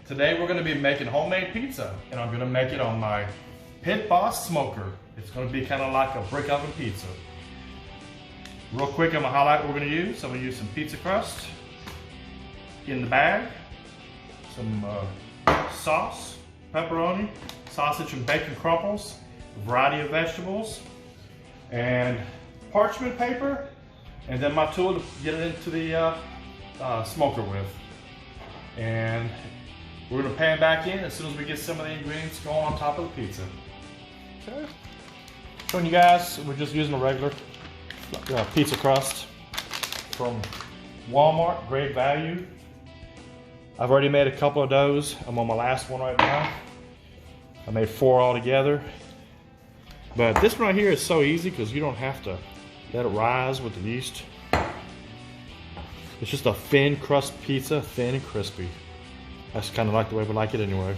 Today we're going to be making homemade pizza, and I'm going to make it on my Pitt Boss smoker. It's going to be kind of like a brick oven pizza. Real quick, I'm going to highlight what we're going to use. I'm going to use some pizza crust in the bag, some sauce, pepperoni, sausage and bacon crumbles, a variety of vegetables, and parchment paper, and then my tool to get it into the smoker with. And we're going to pan back in as soon as we get some of the ingredients going on top of the pizza. Okay. Showing you guys, we're just using a regular pizza crust from Walmart, great value. I've already made a couple of doughs. I'm on my last one right now. I made 4 altogether. But this one right here is so easy because you don't have to let it rise with the yeast. It's just a thin crust pizza, thin and crispy. That's kind of like the way we like it anyway.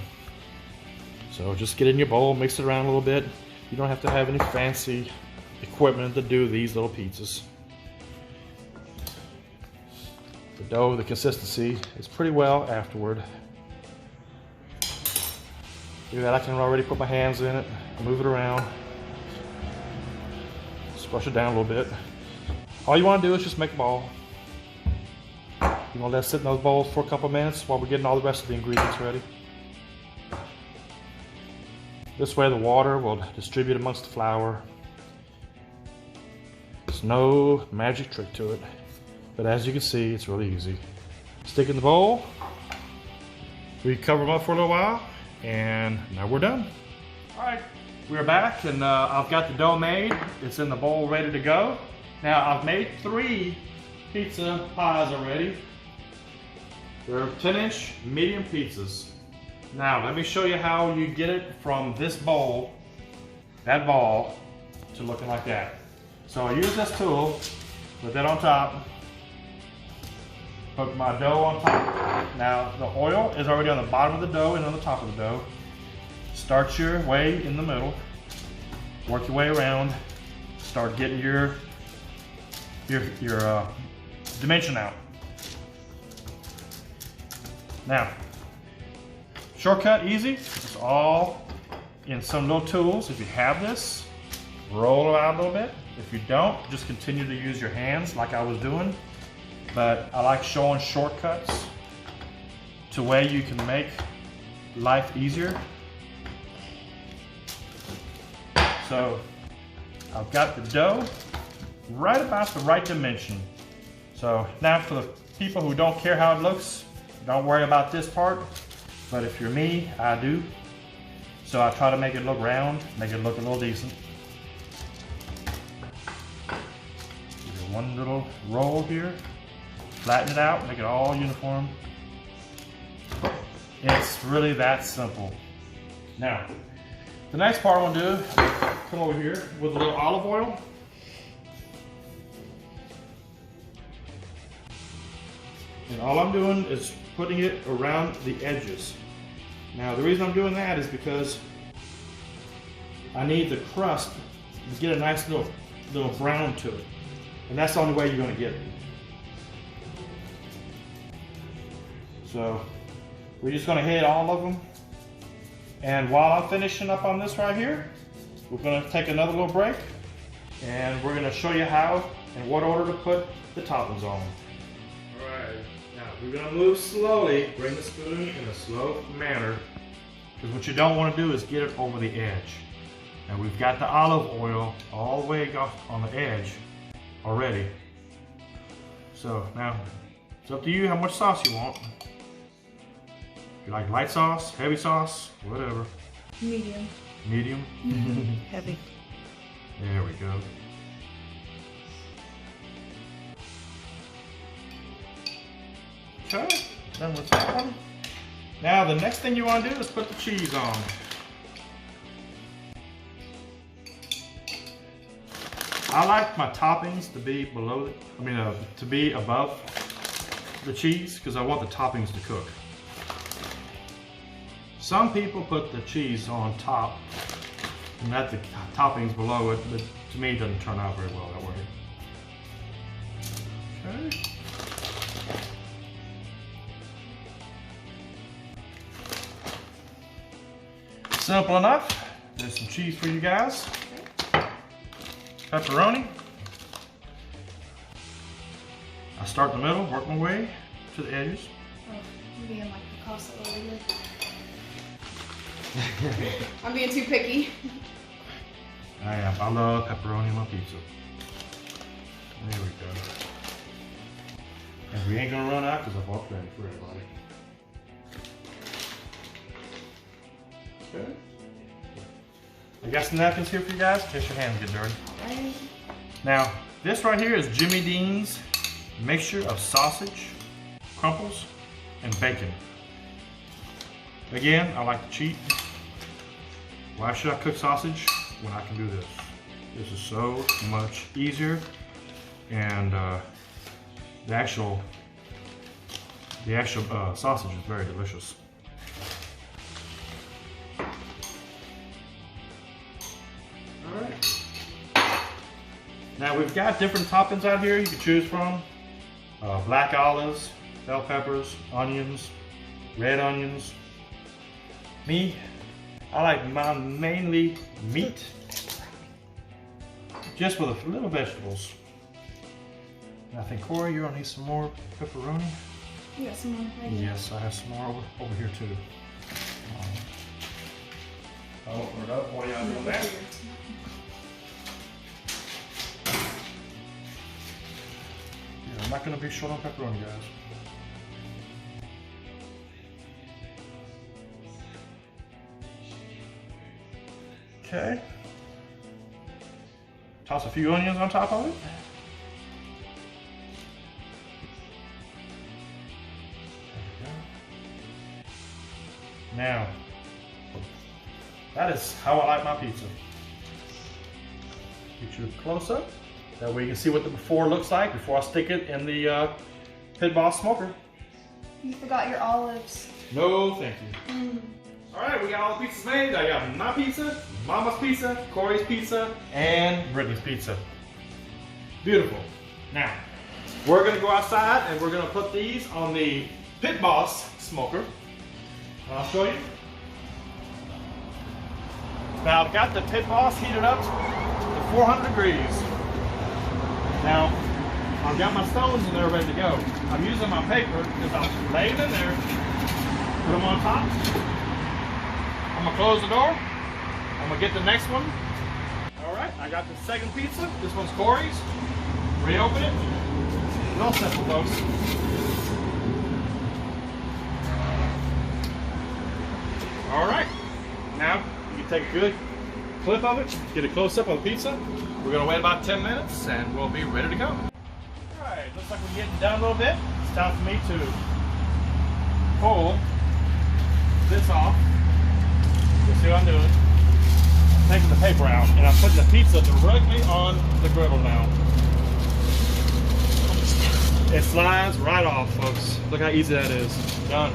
So just get it in your bowl, mix it around a little bit. You don't have to have any fancy equipment to do these little pizzas. The dough, the consistency is pretty well afterward. Look at that, I can already put my hands in it, move it around. Just brush it down a little bit. All you want to do is just make a ball. You want to let it sit in those bowls for a couple of minutes while we're getting all the rest of the ingredients ready. This way the water will distribute amongst the flour. There's no magic trick to it, but as you can see, it's really easy. Stick in the bowl, we cover them up for a little while, and now we're done. All right, we're back, and I've got the dough made. It's in the bowl ready to go. Now I've made 3 pizza pies already. They're 10-inch medium pizzas. Now let me show you how you get it from this bowl, that ball, to looking like that. So I use this tool, put that on top, put my dough on top. Now the oil is already on the bottom of the dough and on the top of the dough. Start your way in the middle, work your way around, start getting your dimension out. Now, shortcut, easy. It's all in some little tools. If you have this, roll it out a little bit. If you don't, just continue to use your hands like I was doing. But I like showing shortcuts to where you can make life easier. So I've got the dough right about the right dimension. So now for the people who don't care how it looks, don't worry about this part. But if you're me, I do. So I try to make it look round, make it look a little decent. Give it one little roll here, flatten it out, make it all uniform. It's really that simple. Now, the next part I want to do, come over here with a little olive oil. And all I'm doing is putting it around the edges. Now the reason I'm doing that is because I need the crust to get a nice little brown to it. And that's the only way you're going to get it. So we're just going to hit all of them. And while I'm finishing up on this right here, we're going to take another little break. And we're going to show you how and what order to put the toppings on. We're going to move slowly, bring the spoon in a slow manner, because what you don't want to do is get it over the edge. And we've got the olive oil all the way off on the edge already. So now, it's up to you how much sauce you want. If you like light sauce, heavy sauce, whatever. Medium. Medium? Heavy. There we go. Okay, done with that one. Now the next thing you want to do is put the cheese on. I like my toppings to be below, to be above the cheese because I want the toppings to cook. Some people put the cheese on top and let the toppings below it, but to me it doesn't turn out very well that way. Okay. Simple enough. There's some cheese for you guys. Pepperoni. I start in the middle, work my way to the edges. Oh, I'm being like Picasso over here. I'm being too picky. I am. I love pepperoni on my pizza. There we go. And we ain't gonna run out because I bought plenty for everybody. Okay. I got some napkins here for you guys in case your hands get dirty. Right. Now, this right here is Jimmy Dean's mixture of sausage, crumples, and bacon. Again, I like to cheat. Why should I cook sausage when I can do this? This is so much easier, and the actual sausage is very delicious. All right. Now we've got different toppings out here you can choose from. Black olives, bell peppers, onions, red onions. Me, I like mine mainly meat, just with a little vegetables. And I think, Corey, you're gonna need some more pepperoni. You got some more right here? Yes, I have some more over here too. I'll open it up while y'all doing that. Yeah, I'm not gonna be short on pepperoni, guys. Okay. Toss a few onions on top of it. Now, that is how I like my pizza. Get you a close up. That way you can see what the before looks like before I stick it in the Pitt Boss smoker. You forgot your olives. No, thank you. All right, we got all the pizzas made. I got my pizza, Mama's pizza, Corey's pizza, and Brittany's pizza. Beautiful. Now, we're gonna go outside and we're gonna put these on the Pitt Boss smoker. I'll show you. Now I've got the Pitt Boss heated up to 400 degrees. Now, I've got my stones in there ready to go. I'm using my paper because I'll lay them in there, put them on top. I'm gonna close the door. I'm gonna get the next one. All right, I got the second pizza. This one's Corey's. Reopen it. Real simple, folks. All right, now you can take a good clip of it, get a close up on the pizza. We're gonna wait about 10 minutes and we'll be ready to go. All right, looks like we're getting done a little bit. It's time for me to pull this off. You see what I'm doing? I'm taking the paper out and I'm putting the pizza directly on the griddle now. It slides right off, folks. Look how easy that is. Done.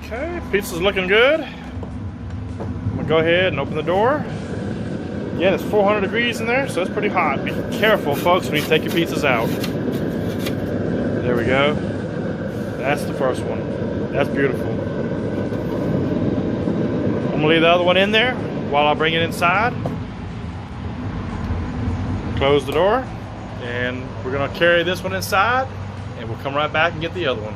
Okay, pizza's looking good. I'm gonna go ahead and open the door. Yeah, it's 400 degrees in there, so it's pretty hot. Be careful, folks, when you take your pizzas out. There we go. That's the first one. That's beautiful. I'm gonna leave the other one in there while I bring it inside. Close the door, and we're gonna carry this one inside, and we'll come right back and get the other one.